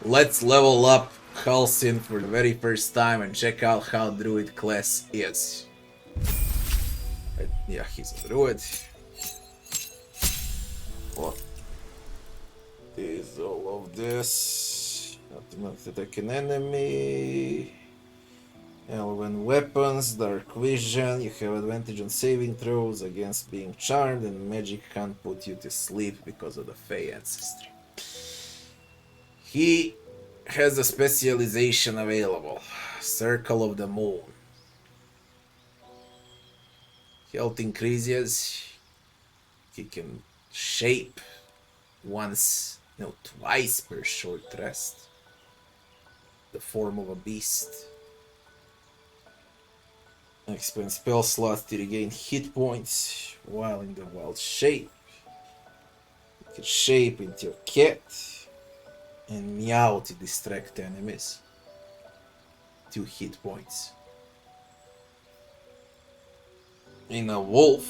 Let's level up Halsin for the very first time and check out how Druid class is. Yeah, he's a Druid. What is all of this? Automatic attack an enemy. Elven weapons, dark vision, you have advantage on saving throws against being charmed, and magic can't put you to sleep because of the Fey ancestry. He has a specialization available. Circle of the Moon. Health increases. He can shape twice per short rest. The form of a beast. Expand spell slots to regain hit points while in the wild shape. You can shape into a cat and meow to distract enemies. 2 hit points. In a wolf,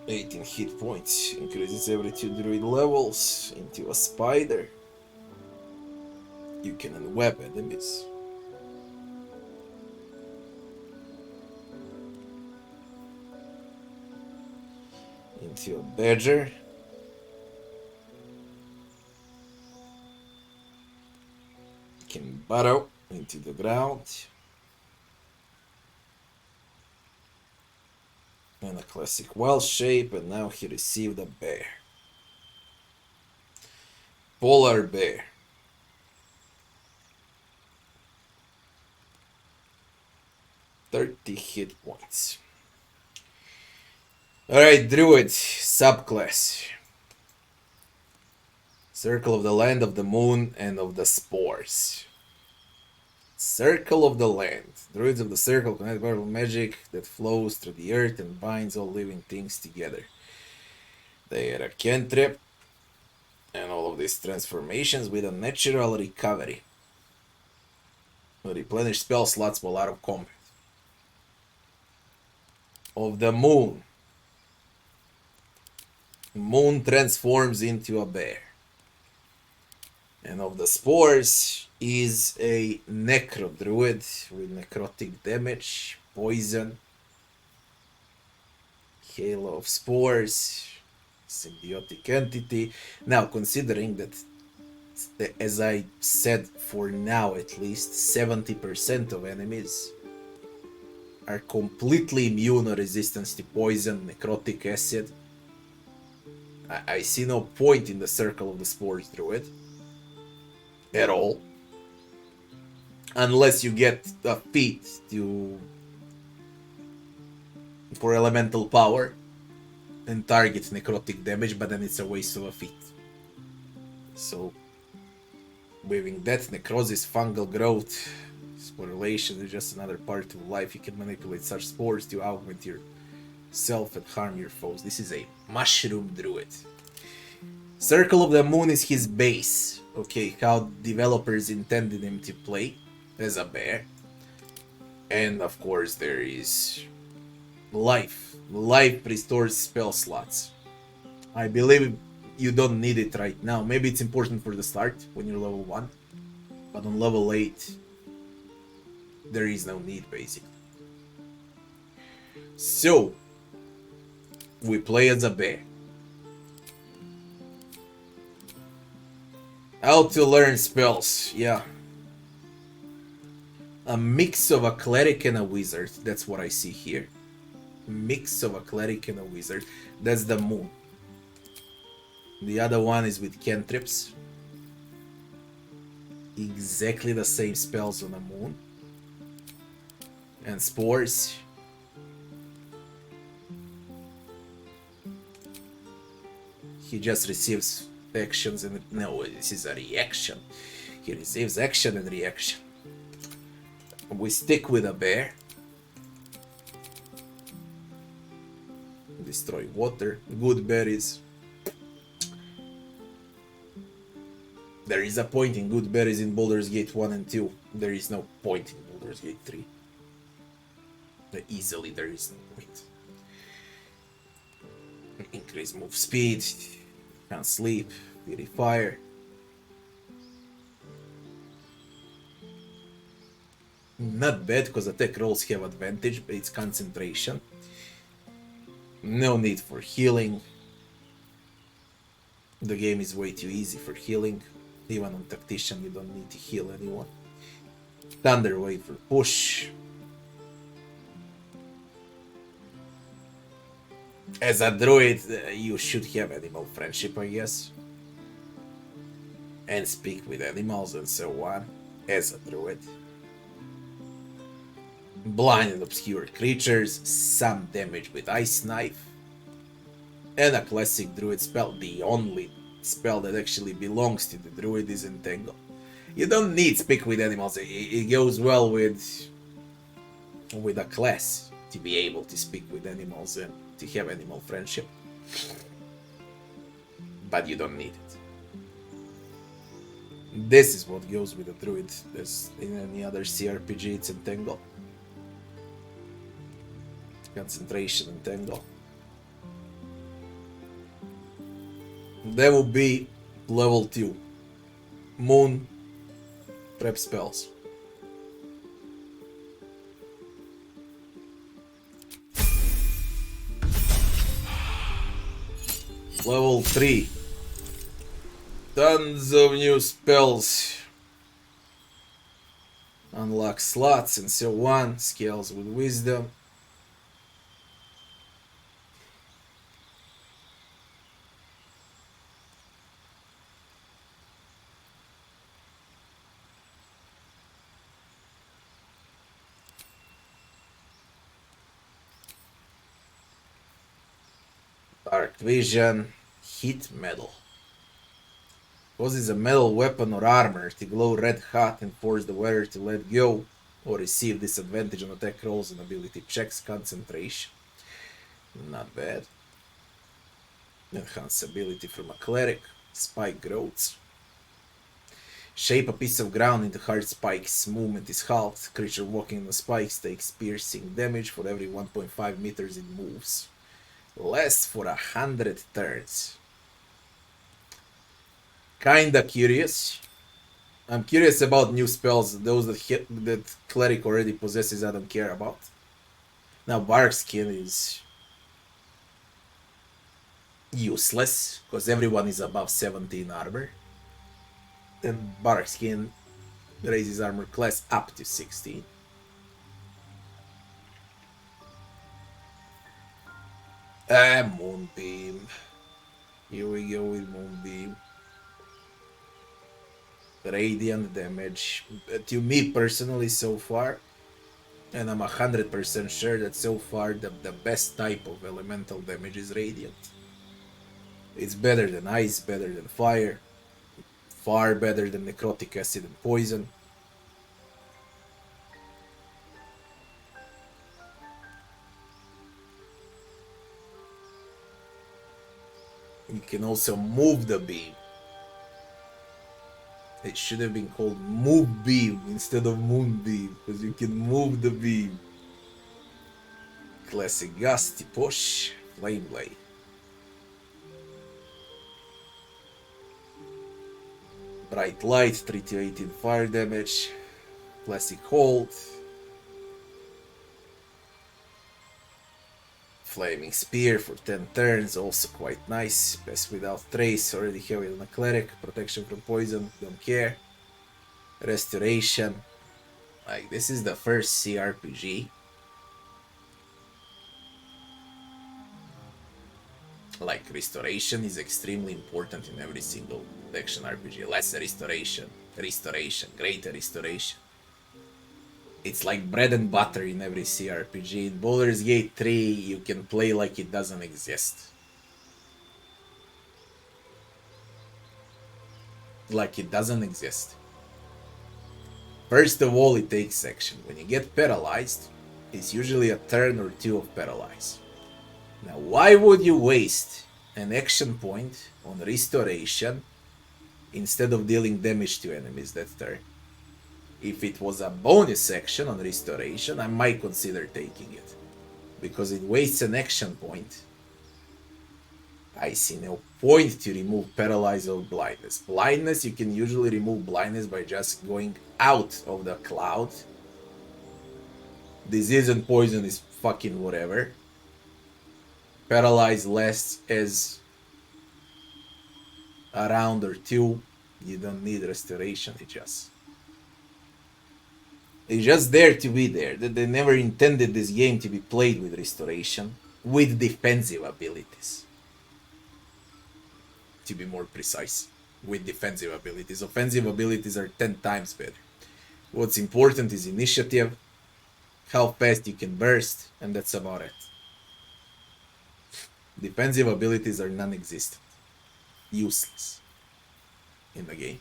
(18 hit points, increases every 2 druid levels. Into a spider, you can unweb enemies. Into a badger, you can burrow into the ground. And a classic wild shape, and now he received a bear. Polar bear. (30 hit points. Alright, Druid, subclass. Circle of the Land, of the Moon, and of the Spores. Circle of the Land. Druids of the Circle connect powerful magic that flows through the earth and binds all living things together. They are a cantrip, and all of these transformations with a natural recovery. Replenish spell slots while out of combat. Of the Moon. Moon transforms into a bear. And of the Spores is a necro druid with necrotic damage, poison, halo of spores, symbiotic entity. Now, considering that, as I said, for now at least, 70% of enemies are completely immune or resistant to poison, necrotic acid, I see no point in the Circle of the Spores druid at all, unless you get a feat for elemental power and target necrotic damage, but then it's a waste of a feat. So, waiving death, necrosis, fungal growth, sporulation is just another part of life. You can manipulate such spores to augment yourself and harm your foes. This is a mushroom druid. Circle of the Moon is his base. Okay, how developers intended him to play as a bear. And of course there is life. Life restores spell slots. I believe you don't need it right now. Maybe it's important for the start when you're level 1. But on level 8, there is no need basically. So, we play as a bear. How to learn spells, yeah. A mix of a cleric and a wizard, that's what I see here. Mix of a cleric and a wizard, that's the Moon. The other one is with cantrips. Exactly the same spells on the Moon. And spores. He just receives actions and... No, this is a reaction. He receives action and reaction. We stick with a bear. Destroy water. Good berries. There is a point in good berries in Baldur's Gate 1 and 2. There is no point in Baldur's Gate 3. Easily there is no point. Increase move speed, can't sleep, Fury Fire. Not bad, because attack rolls have advantage, but it's concentration. No need for healing. The game is way too easy for healing. Even on Tactician, you don't need to heal anyone. Thunder Wave for push. As a druid, you should have animal friendship, I guess. And speak with animals and so on. As a druid. Blind and obscure creatures, some damage with Ice Knife. And a classic druid spell, the only spell that actually belongs to the druid, is Entangle. You don't need speak with animals, it goes well with a class to be able to speak with animals and to have animal friendship. But you don't need it. This is what goes with a druid, as in any other CRPG, it's Entangle. Concentration, Entangle. That will be level 2. Moon prep spells. Level 3. Tons of new spells. Unlock slots and so on. Scales with wisdom. Dark Vision, Heat Metal. Causes a metal weapon or armor to glow red hot and force the wearer to let go or receive disadvantage on attack rolls and ability checks. Concentration. Not bad. Enhance ability from a cleric. Spike growths. Shape a piece of ground into hard spikes. Movement is halved. Creature walking on the spikes takes piercing damage for every 1.5 meters it moves. Lasts for 100 turns. Kinda curious. I'm curious about new spells. Those that cleric already possesses, I don't care about. Now bark skin is useless because everyone is above 17 armor. And bark skin raises armor class up to 16. Moonbeam. Here we go with Moonbeam. Radiant damage. To me personally so far, and I'm 100% sure that so far the best type of elemental damage is Radiant. It's better than Ice, better than Fire, far better than Necrotic Acid and Poison. You can also move the beam. It should have been called Move Beam instead of Moonbeam, because you can move the beam. Classic Gusty Push, Flame Blade. Bright Light, 3 to 18 fire damage. Classic Hold. Flaming Spear for 10 turns, also quite nice. Best without trace, already have it on a cleric. Protection from poison, don't care. Restoration. Like, this is the first CRPG. Like, restoration is extremely important in every single action RPG. Lesser restoration, restoration, greater restoration. It's like bread and butter in every CRPG. In Baldur's Gate 3, you can play like it doesn't exist. Like it doesn't exist. First of all, it takes action. When you get paralyzed, it's usually a turn or two of paralyze. Now, why would you waste an action point on restoration instead of dealing damage to enemies that turn? If it was a bonus action on restoration, I might consider taking it, because it wastes an action point I see no point to remove paralyze or blindness. Blindness, you can usually remove blindness by just going out of the cloud. Disease and poison is fucking whatever. Paralyze lasts as a round or two. You don't need restoration, it's just there to be there. They never intended this game to be played with restoration, with defensive abilities. To be more precise, with defensive abilities. Offensive abilities are 10 times better. What's important is initiative, how fast you can burst, and that's about it. Defensive abilities are non-existent. Useless in the game.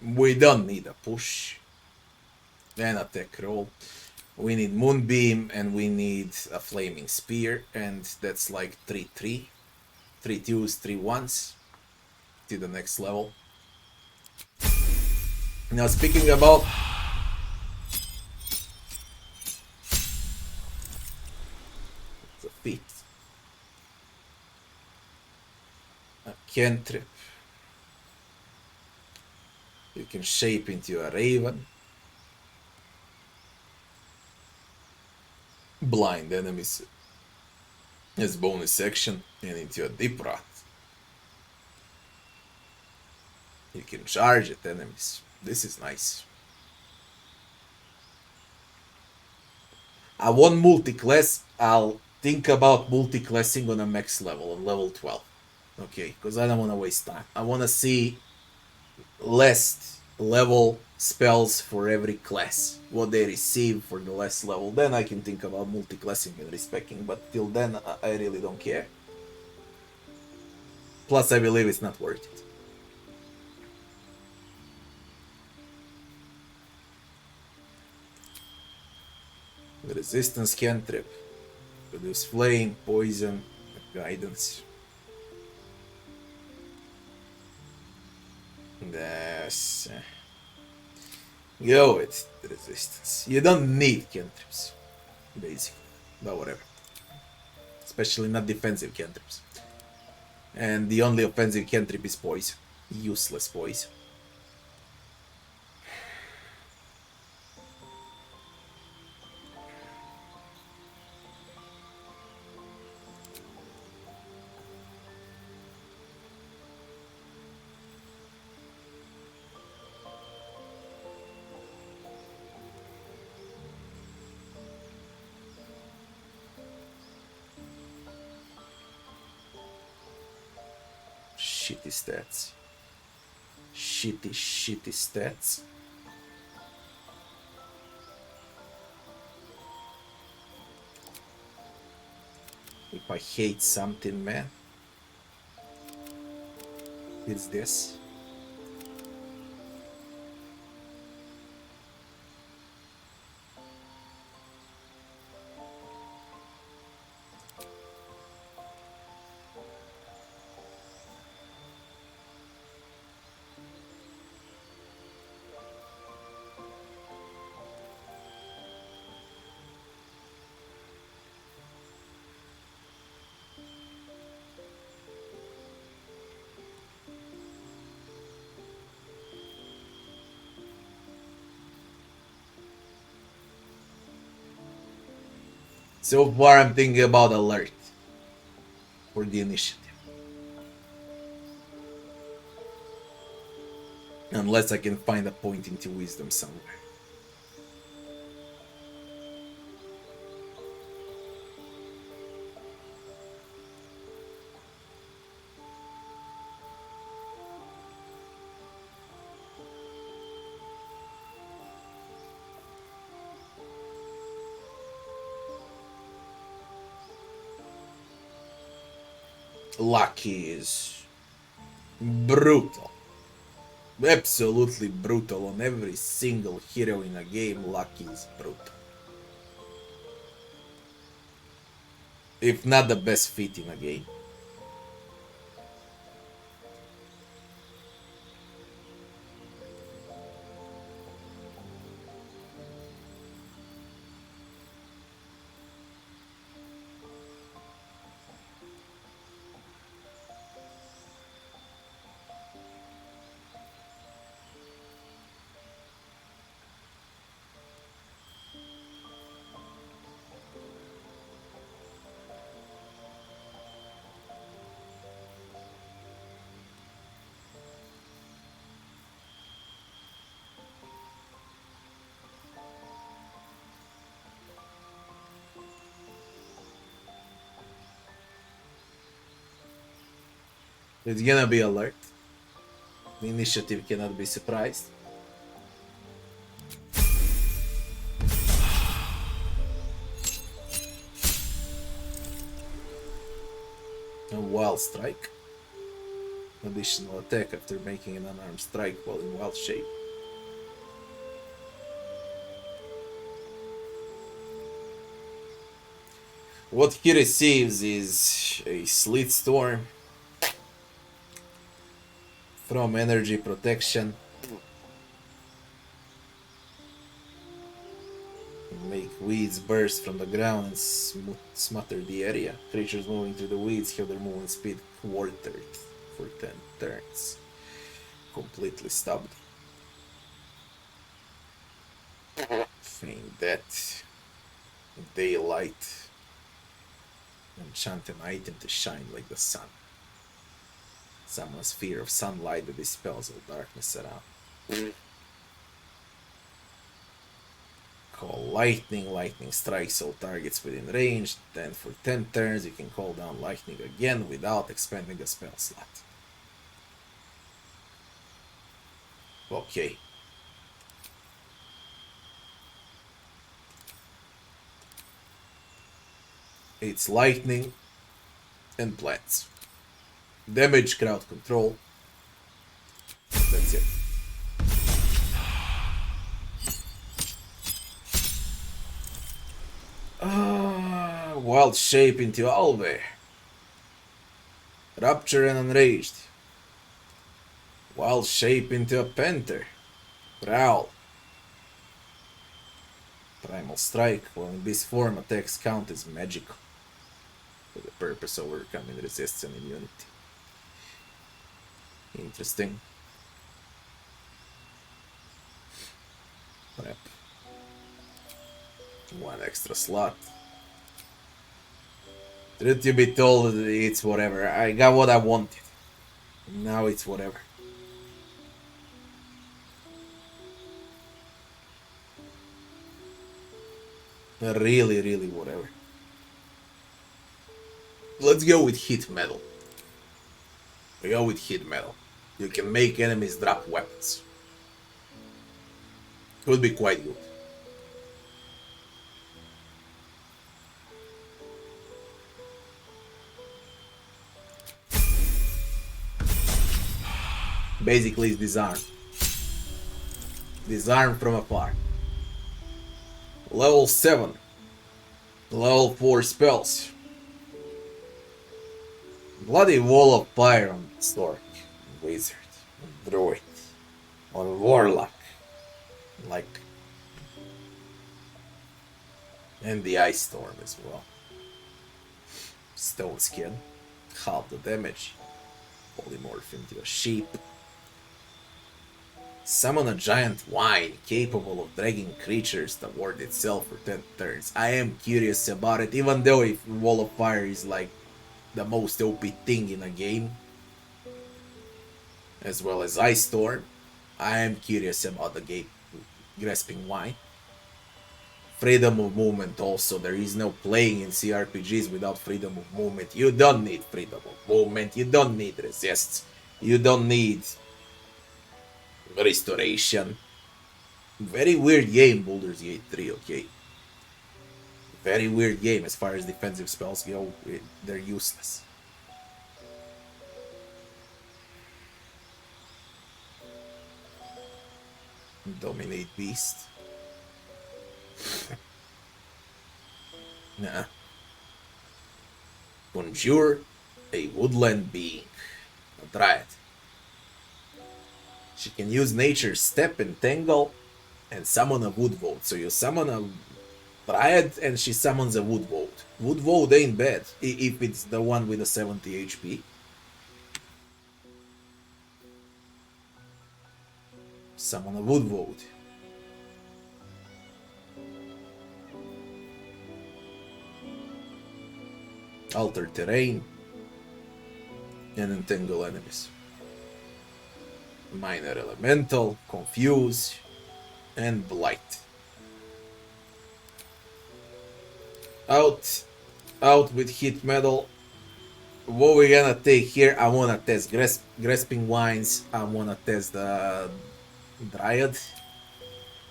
We don't need a push and a tech roll. We need Moonbeam and we need a Flaming Spear, and that's like 3-3. 3 2s, 3 1s to the next level. Now, speaking about the feat, a cantrip. You can shape into a raven. Blind enemies as bonus action and into a deep rot. You can charge at enemies. This is nice. I want multi-class. I'll think about multi-classing on a max level, on level 12. Okay, because I don't want to waste time. I want to see last level spells for every class, what they receive for the last level. Then I can think about multi-classing and respecing, but till then I really don't care. Plus I believe it's not worth it. The resistance cantrip, produce flame, poison, guidance. Yes. Go with the resistance. You don't need cantrips, basically, but whatever. Especially not defensive cantrips. And the only offensive cantrip is poison. Useless poison. Shitty stats. Shitty stats. If I hate something, man, it's this. So far, I'm thinking about alert for the initiative. Unless I can find a point into wisdom somewhere. Lucky is brutal. Absolutely brutal on every single hero in a game. Lucky is brutal. If not the best feat in a game. It's gonna be alert. The initiative cannot be surprised. A wild strike. Additional attack after making an unarmed strike while in wild shape. What he receives is a Sleet Storm from Energy Protection. Make weeds burst from the ground and smother the area. Creatures moving through the weeds have their movement speed quartered for 10 turns. Completely stopped. Feign Death. Daylight. Enchant an item to shine like the sun. Summon a sphere of sunlight that dispels all darkness around. Call lightning. Lightning strikes all targets within range. Then for 10 turns you can call down lightning again without expending a spell slot. Okay. It's lightning and plants. Damage, crowd control. That's it. Wild shape into Alve. Rupture and Enraged. Wild shape into a Panther. Prowl. Primal Strike. While in this form, attacks count as magical for the purpose of overcoming resistance and immunity. Interesting. Prep. One extra slot. Truth to be told, it's whatever. I got what I wanted. Now it's whatever. Really, really whatever. Let's go with hit metal. We go with hit metal. You can make enemies drop weapons. Could be quite good. Basically it's disarm. Disarm from afar. Level 7. Level 4 spells. Bloody Wall of Fire on Stork, Wizard, on Druid, on Warlock, like, and the Ice Storm as well. Stone Skin, half the damage, polymorph into a sheep. Summon a giant wine capable of dragging creatures toward itself for 10 turns. I am curious about it, even though if Wall of Fire is like the most OP thing in a game, as well as Ice Storm, I am curious about the game grasping wine. Freedom of movement also. There is no playing in CRPGs without freedom of movement. You don't need freedom of movement. You don't need resist. You don't need restoration. Very weird game, Baldur's Gate 3, okay? Very weird game as far as defensive spells go. They're useless. Dominate Beast. Nah. Conjure a woodland being. A Dryad. She can use Nature's Step and Tangle and summon a Wood Vote. So you summon a Dryad and she summons a Wood Vote. Wood Vote ain't bad if it's the one with a 70 HP. Summon a Wood Vote. Alter terrain and entangle enemies. Minor Elemental, Confuse, and Blight. Out with hit metal. what we're gonna take here, I wanna test grasping wines. I wanna test the dryad.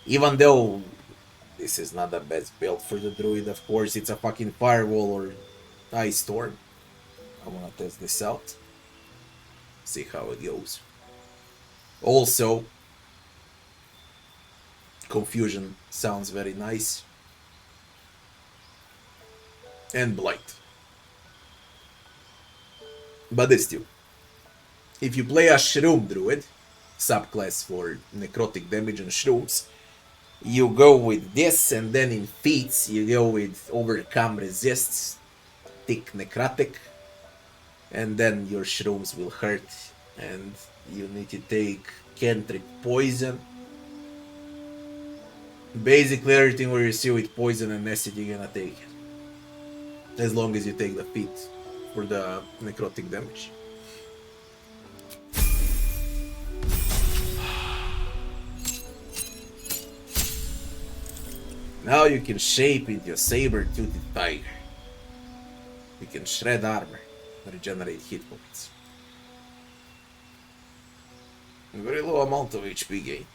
Even though this is not the best build for the druid, of course, it's a fucking firewall or ice storm. I wanna test this out. See how it goes. Also, confusion sounds very nice. And blight. But still, if you play a shroom druid, subclass for necrotic damage and shrooms, you go with this, and then in feats you go with overcome resists, thick necrotic, and then your shrooms will hurt, and you need to take cantrip poison. Basically everything where you see with poison and acid you're gonna take it. As long as you take the feat for the necrotic damage. Now you can shape into a saber-toothed tiger. You can shred armor, regenerate hit points. A very low amount of HP gain.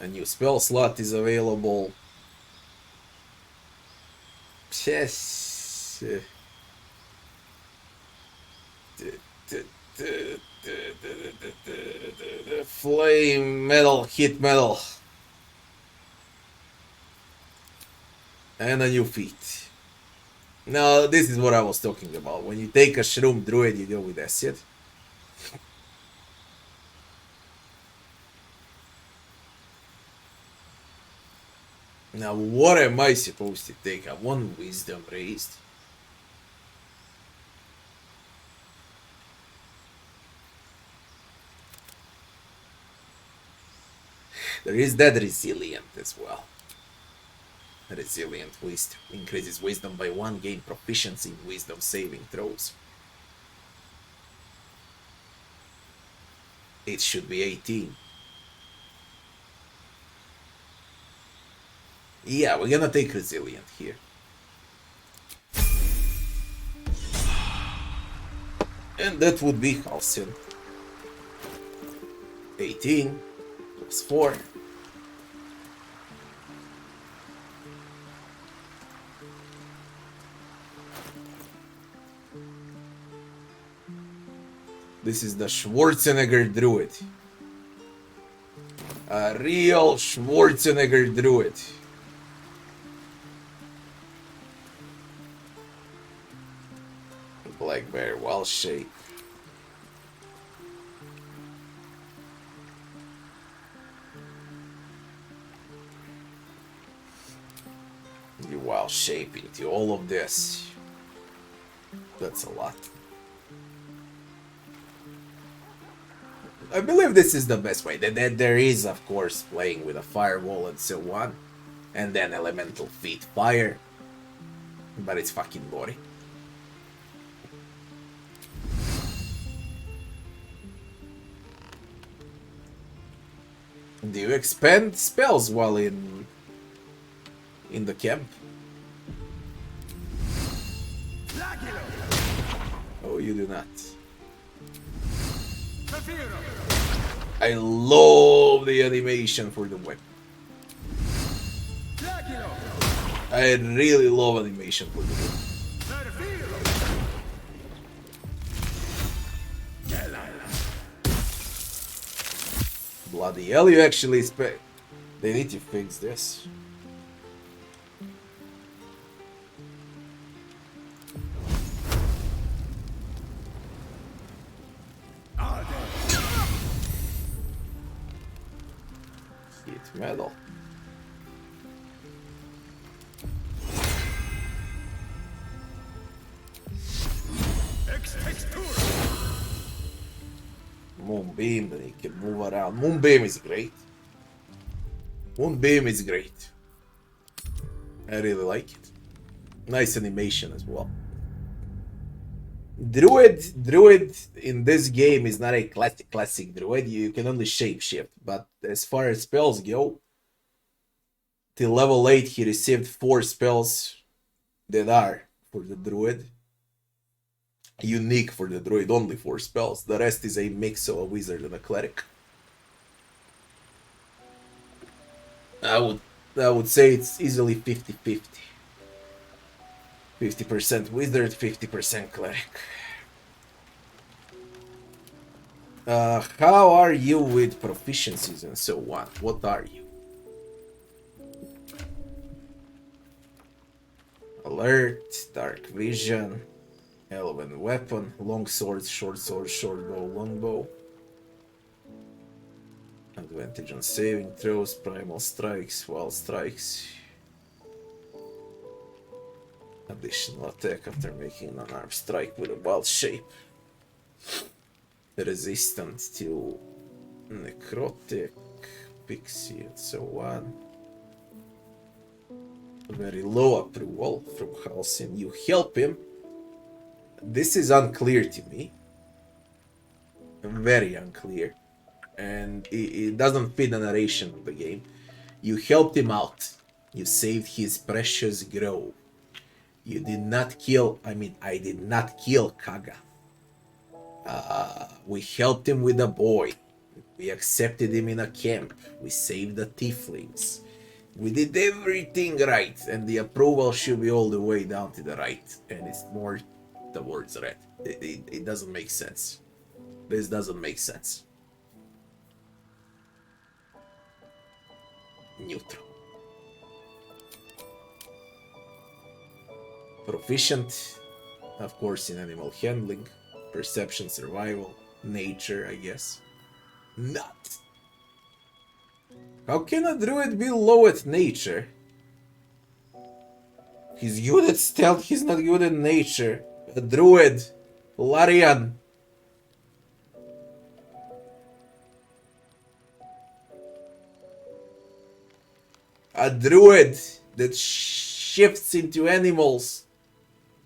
A new spell slot is available. Yes. Flame metal, hit metal. And a new feat. Now, this is what I was talking about. When you take a shroom druid, you go with acid. Now, what am I supposed to take? I want wisdom raised. There is that resilient as well. Resilient wisdom increases wisdom by 1, gain proficiency in wisdom saving throws. It should be 18. Yeah, we're gonna take resilient here. And that would be Halsin. 18 plus 4. This is the Schwarzenegger Druid. A real Schwarzenegger Druid. Black bear, wild shape. You wild shape into all of this. That's a lot. I believe this is the best way. There is, of course, playing with a firewall and so on. And then elemental feat fire. But it's fucking boring. Do you expend spells while in the camp? Oh, you do not. I love the animation for the weapon. I really love animation for the weapon. Bloody hell, you actually expect. They need to fix this. Hit metal. Moonbeam, then you can move around. Moonbeam is great. Moonbeam is great. I really like it. Nice animation as well. Druid in this game is not a classic druid. You can only shapeshift, but as far as spells go, till level 8 he received 4 spells that are for the druid. Unique for the druid, only 4 spells. The rest is a mix of a wizard and a cleric. I would say it's easily 50-50. 50% wizard, 50% cleric. How are you with proficiencies and so on? What are you? Alert, dark vision, elven weapon, long sword, short bow, long bow. Advantage on saving throws, primal strikes, wild strikes. Additional attack after making an unarmed strike with a wild shape. Resistant to necrotic, pixie, and so on. Very low approval from Halsin. You help him. This is unclear to me. Very unclear. And it doesn't fit the narration of the game. You helped him out. You saved his precious grove. You did not kill, I did not kill Kaga. We helped him with a boy. We accepted him in a camp. We saved the tieflings. We did everything right, and the approval should be all the way down to the right, and it's more towards red. It doesn't make sense. This doesn't make sense. Neutral. Proficient, of course, in animal handling, perception, survival, nature, I guess. Not. How can a druid be low at nature? He's good at stealth, he's not good at nature. A druid. Larian. A druid that shifts into animals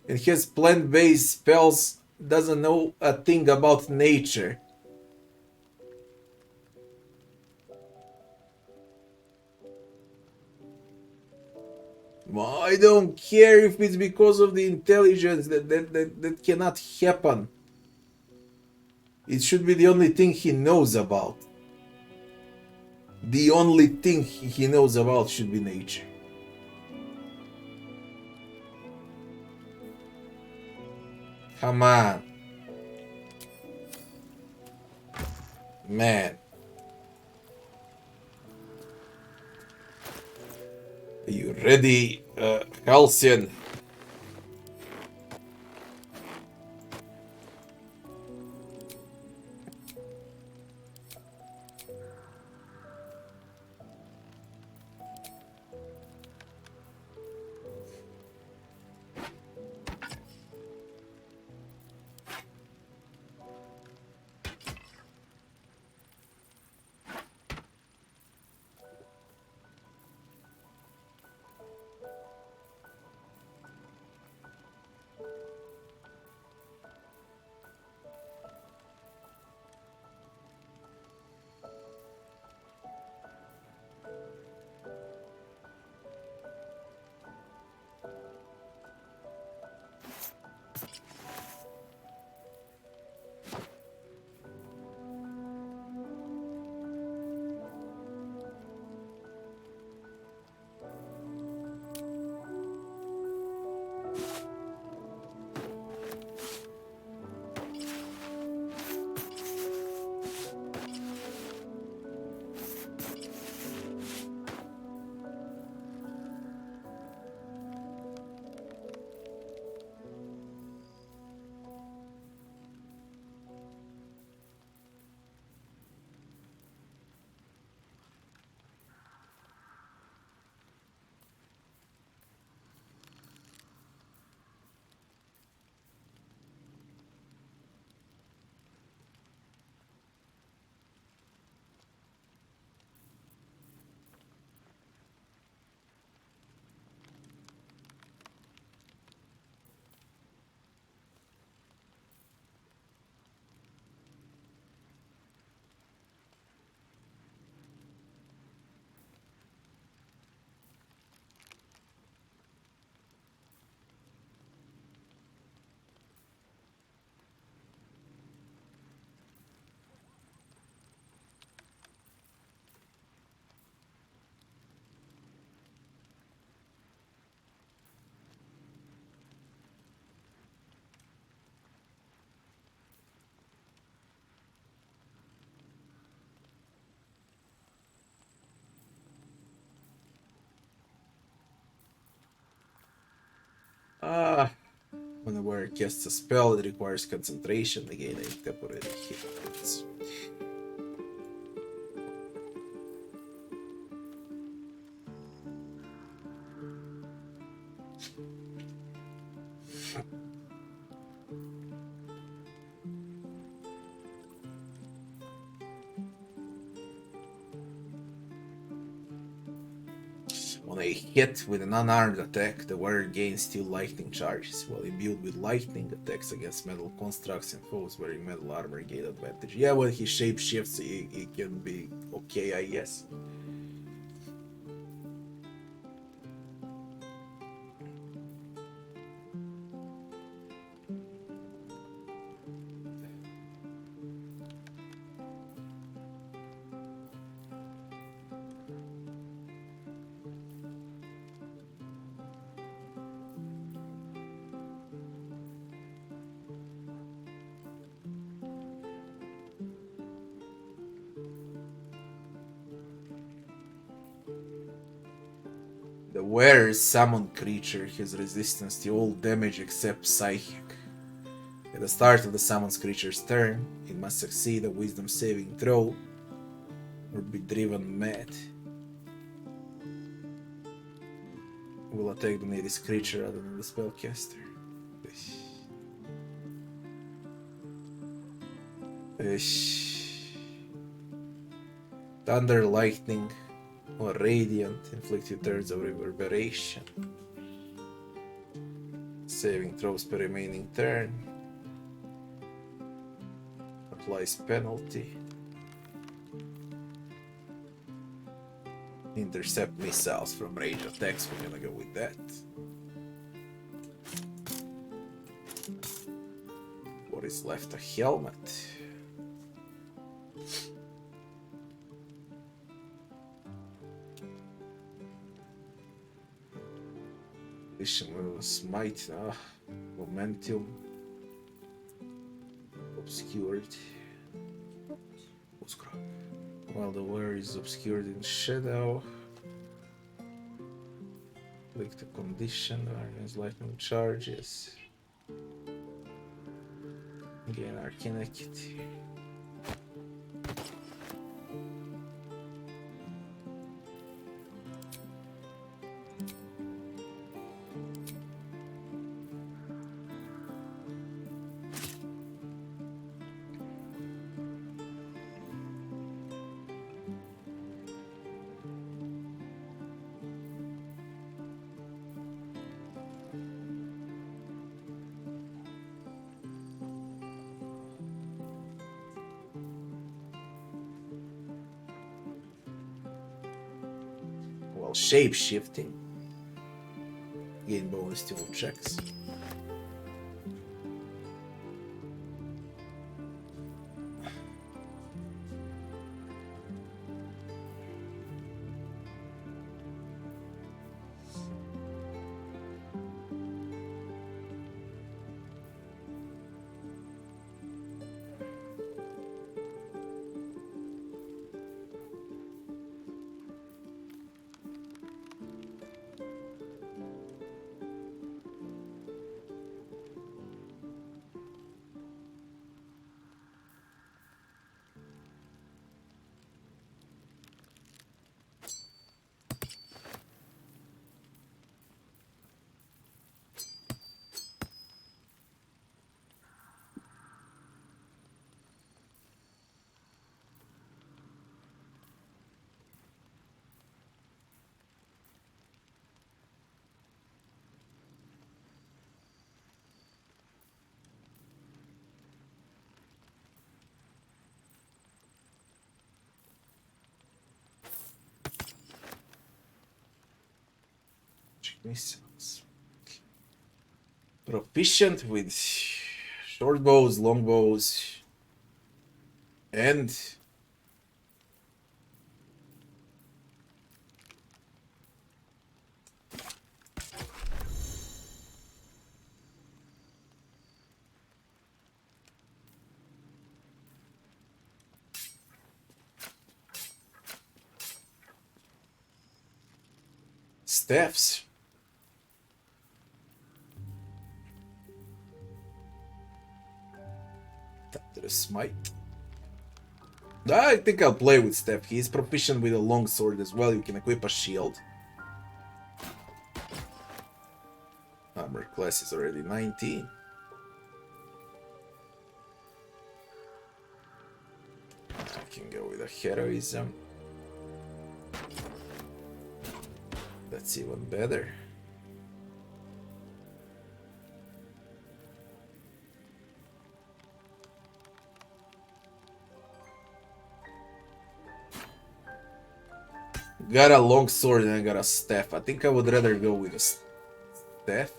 and has plant-based spells doesn't know a thing about nature. I don't care if it's because of the intelligence that cannot happen. It should be the only thing he knows about. The only thing he knows about should be nature. Come on. Man. Are you ready, Halsin? Ah, when a warrior casts a spell, it requires concentration. Again, I temporary hit points. When I hit with an unarmed attack, the warrior gains 2 lightning charges. While imbued with lightning, attacks against metal constructs and foes wearing metal armor gain advantage. Yeah, when he shapeshifts, he can be okay, I guess. The wearer's summoned creature has resistance to all damage except psychic. At the start of the summoned creature's turn, it must succeed a wisdom saving throw or be driven mad. Will attack the nearest creature other than the spellcaster. Thunder, lightning, or radiant inflict 2/3 of reverberation. Saving throws per remaining turn. Applies penalty. Intercept missiles from range attacks. We're gonna go with that. What is left? A helmet. Additional smite. Momentum. Obscured. While the wearer is obscured in shadow, click the condition against lightning charges. Gain arcanity. While shape-shifting, gain bonus to all checks. Missiles. Proficient with short bows, long bows, and staffs. Thunder Smite. I think I'll play with Steph. He's proficient with a long sword as well. You can equip a shield. Armor class is already 19. I can go with a heroism. That's even better. Got a long sword and I got a staff. I think I would rather go with a staff.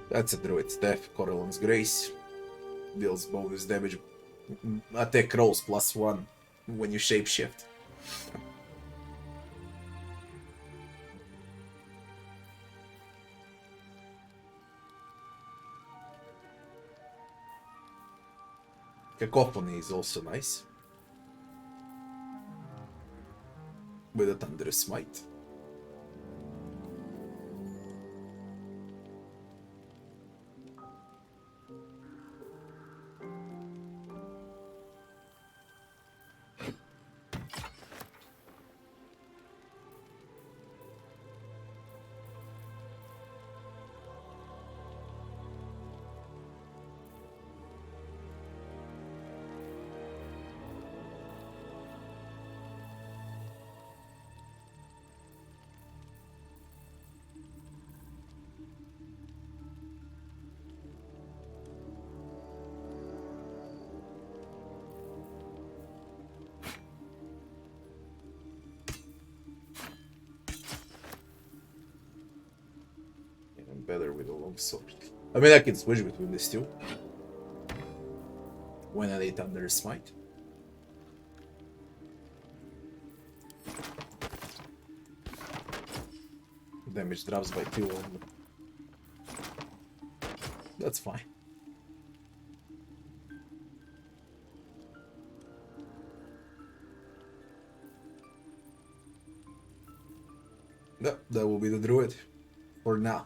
That's a druid staff. Corelon's Grace. Deals bonus damage. Attack rolls +1 when you shapeshift. Cacophony is also nice. With a Thunderous Smite. Better with a long sword. I mean, I can switch between these two. When I lay Thunder Smite. Damage drops by 2 only. That's fine. That will be the druid for now.